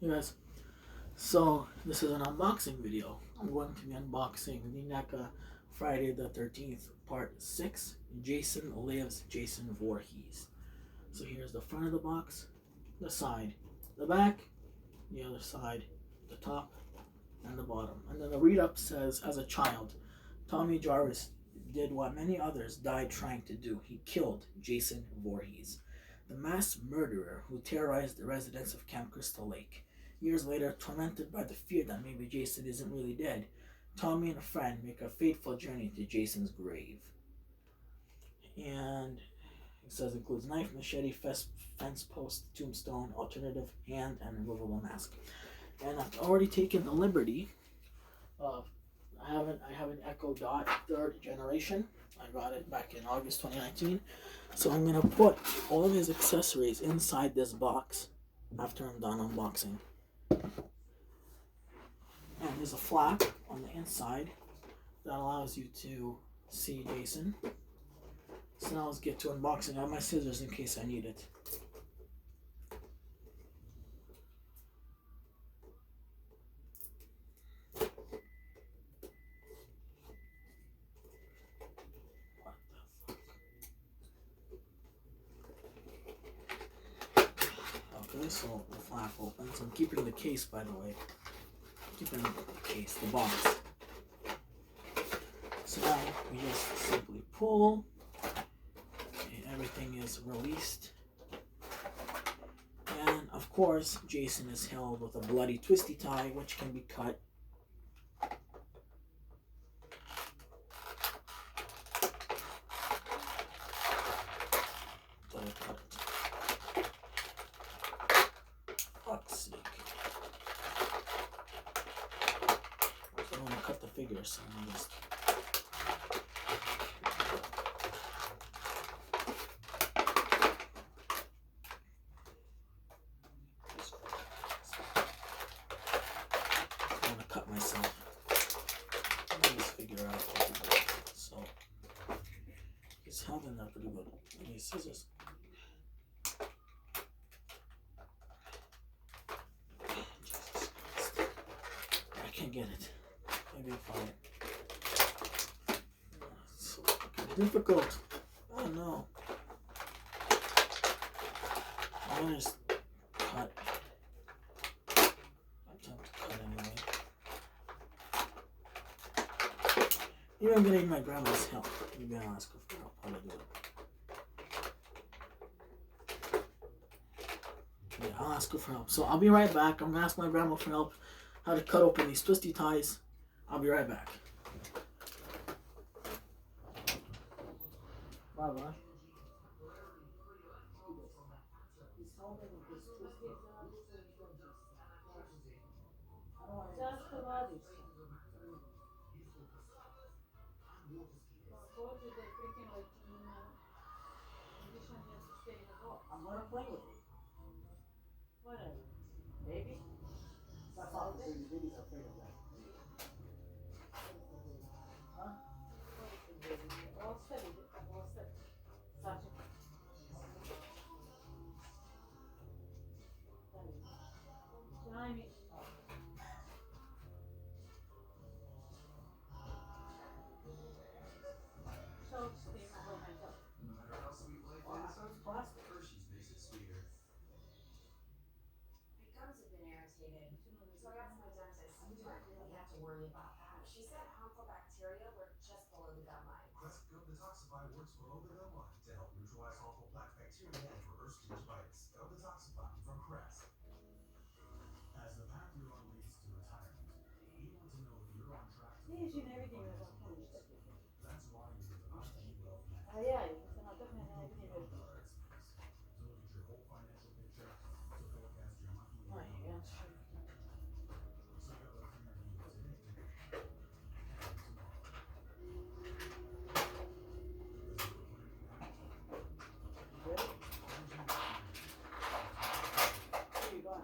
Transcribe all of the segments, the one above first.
Hey guys, so this is an unboxing video. I'm going to be unboxing the NECA Friday the 13th Part 6, Jason Lives, Jason Voorhees. So here's the front of the box, the side, the back, the other side, the top, and the bottom. And then the read-up says, as a child, Tommy Jarvis did what many others died trying to do. He killed Jason Voorhees, the mass murderer who terrorized the residents of Camp Crystal Lake. Years later, tormented by the fear that maybe Jason isn't really dead, Tommy and a friend make a fateful journey to Jason's grave. And it says it includes knife, machete, fence post, tombstone, alternative hand, and removable mask. And I've already taken the liberty of I have an Echo Dot 3rd generation. I got it back in August 2019. So I'm gonna put all of his accessories inside this box after I'm done unboxing. And there's a flap on the inside that allows you to see Jason. So now let's get to unboxing. I have my scissors in case I need it. Okay, so the flap opens. I'm keeping the case, by the way. Keeping the case, the box. So now we just simply pull, and everything is released. And of course, Jason is held with a bloody twisty tie, which can be cut. Fuck's sake. I don't want to cut the figure, so I'm just. I want to cut myself. Let me just figure out what to do. So, it's held in there pretty good. I need scissors. Jesus Christ. I can't get it. Maybe if it's so fucking difficult. Oh no. I'm gonna just cut. Attempt to cut anyway. Maybe I'm gonna need my grandma's help. Maybe I'll ask her for help how to do it. Yeah, I'll ask her for help. So I'll be right back. I'm gonna ask my grandma for help how to cut open these twisty ties. I'll be right back. Bye bye. I'm gonna play with it. Whatever. Baby? That's not the baby. Baby's afraid of that. Huh? No matter how sweet life is, plastic. Hershey's makes it sweeter. My gums have been irritated, so I got to my dentist. We didn't really have to worry about that. She said harmful bacteria were just below the gum line. Crest Gum Detoxify works below the gum line to help neutralize harmful plaque bacteria and reverse gingivitis. Gum Detoxify from Crest. As the path you're on leads to retirement, you want to know if you're on track to fulfill your financial goals. That's why you need IG Wealth Management. We go beyond our experts to look at your whole financial picture to forecast your monthly My income in hands retirement. Check out our free review today and tomorrow. Because you're planning now. You ready? IG Wealth Management. Where you going?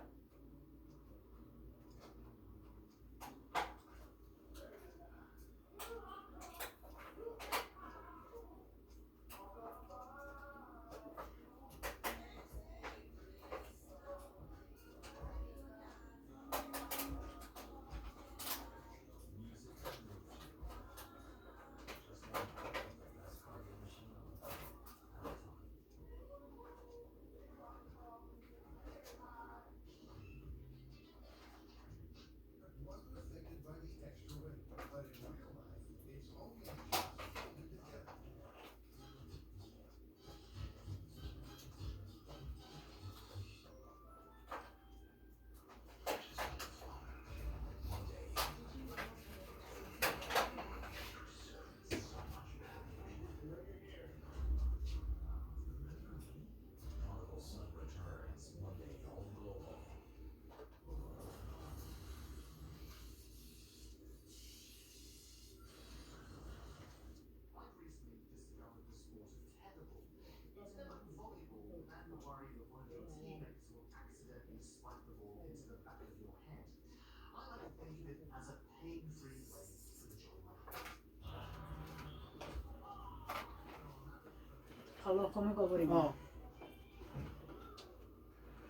Hello, come go over here. Oh,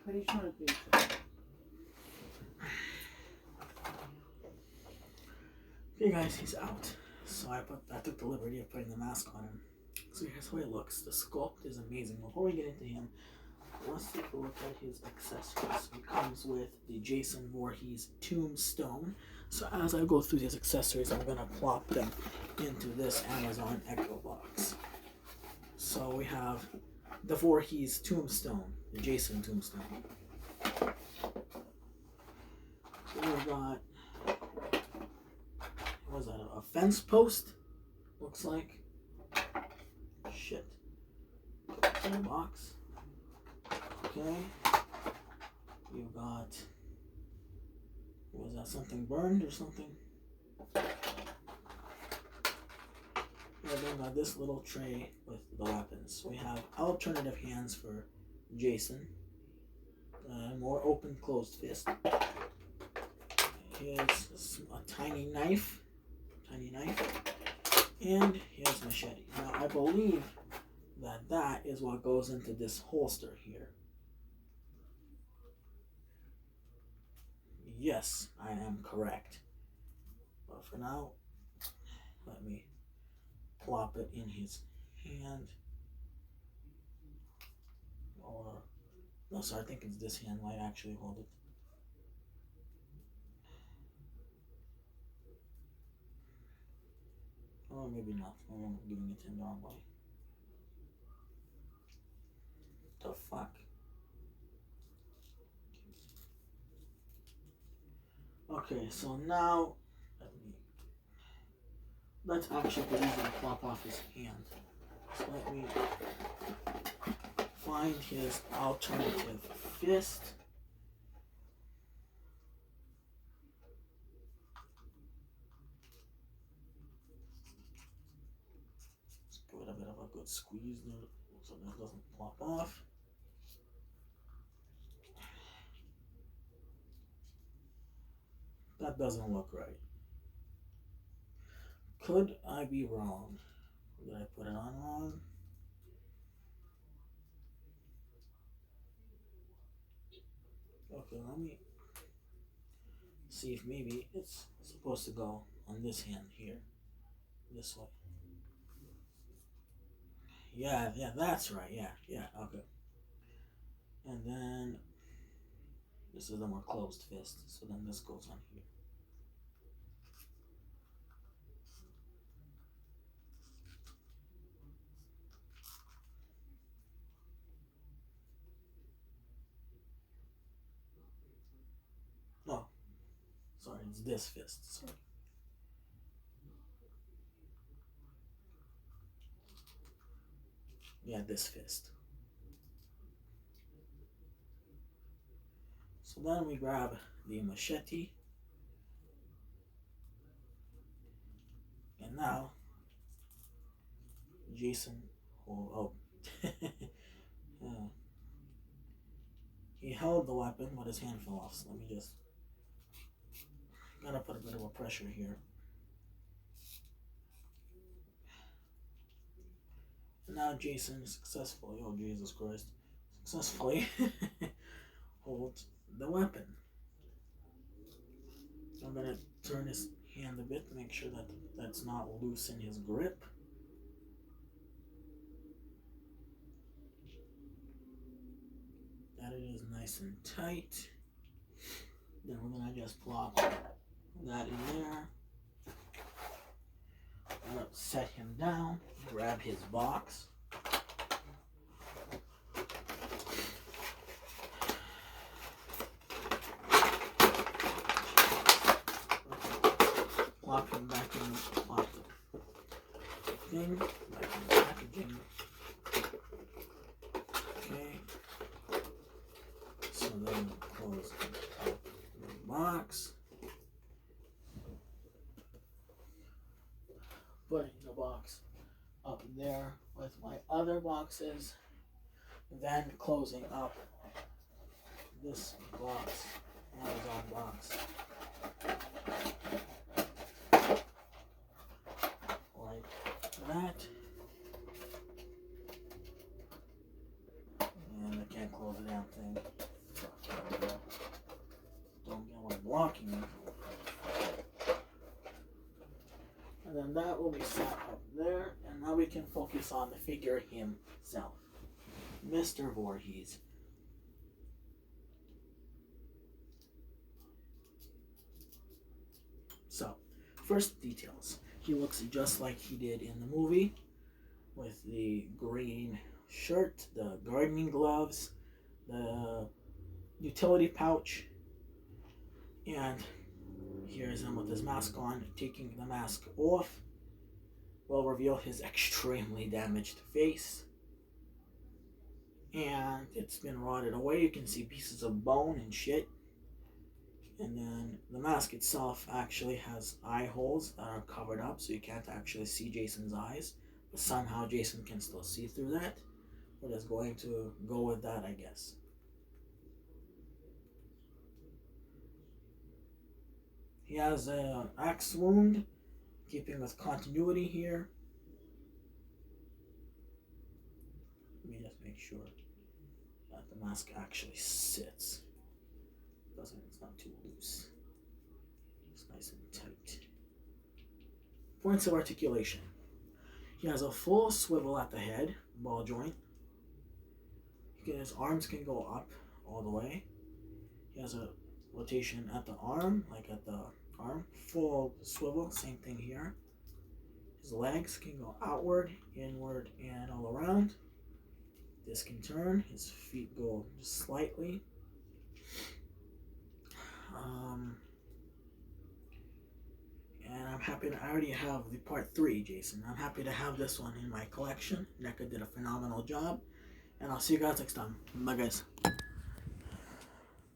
What are you trying to do? okay guys, he's out. So I took the liberty of putting the mask on him. So here's how he looks. The sculpt is amazing. Before we get into him, let's take a look at his accessories. It comes with the Jason Voorhees Tombstone. So as I go through these accessories, I'm gonna plop them into this Amazon Echo box. So we have the Voorhees Tombstone, the Jason Tombstone. We've got, what was that, a fence post? Looks like. Shit. In the box. Okay. You've got, was that something burned or something? Yeah, then got this little tray with the weapons. We have alternative hands for Jason. More open closed fist. Here's a tiny knife. And here's machete. Now I believe that is what goes into this holster here. Yes, I am correct. But for now, let me plop it in his hand. Or, no, sorry, I think it's this hand might actually hold it. Or maybe not. Maybe I'm giving it to him the wrong way. The fuck? Okay, so now let's actually get easy to plop off his hand. So let me find his alternative fist. Let's give it a bit of a good squeeze there so that it doesn't plop off. That doesn't look right. Could I be wrong? Did I put it on wrong? Okay, let me see if maybe it's supposed to go on this hand here. This way. Yeah, that's right. Yeah, okay. And then this is the more closed fist, so then this goes on here. No, sorry, it's this fist. Sorry. Yeah, this fist. So then we grab the machete. And now, Jason, he held the weapon, but his hand fell off. So let me just, gotta put a bit of a pressure here. And now Jason successfully, oh Jesus Christ, successfully holds the weapon. I'm gonna turn his hand a bit to make sure that that's not loose in his grip. That it is nice and tight. Then we're gonna just plop that in there. I'm gonna set him down, grab his box. Plop him back in the thing, back in the packaging. Okay. So then close the box. Putting the box up there with my other boxes. Then closing up this box, Amazon box. Like that. unlocking it. And then that will be set up there, and now we can focus on the figure himself, Mr. Voorhees. So, first details. He looks just like he did in the movie, with the green shirt, the gardening gloves, the utility pouch, and here's him with his mask on. Taking the mask off will reveal his extremely damaged face, and it's been rotted away. You can see pieces of bone and shit. And then the mask itself actually has eye holes that are covered up, so you can't actually see Jason's eyes, but somehow Jason can still see through that. We're just going to go with that, I guess. He has an axe wound, keeping with continuity here. Let me just make sure that the mask actually sits. It's not too loose. It's nice and tight. Points of articulation. He has a full swivel at the head, ball joint. His arms can go up all the way. He has a rotation at the arm, like at the arm. Full swivel, same thing here. His legs can go outward, inward, and all around. This can turn. His feet go just slightly. And I'm happy that I already have the part 3, Jason. I'm happy to have this one in my collection. NECA did a phenomenal job. And I'll see you guys next time. Bye, guys.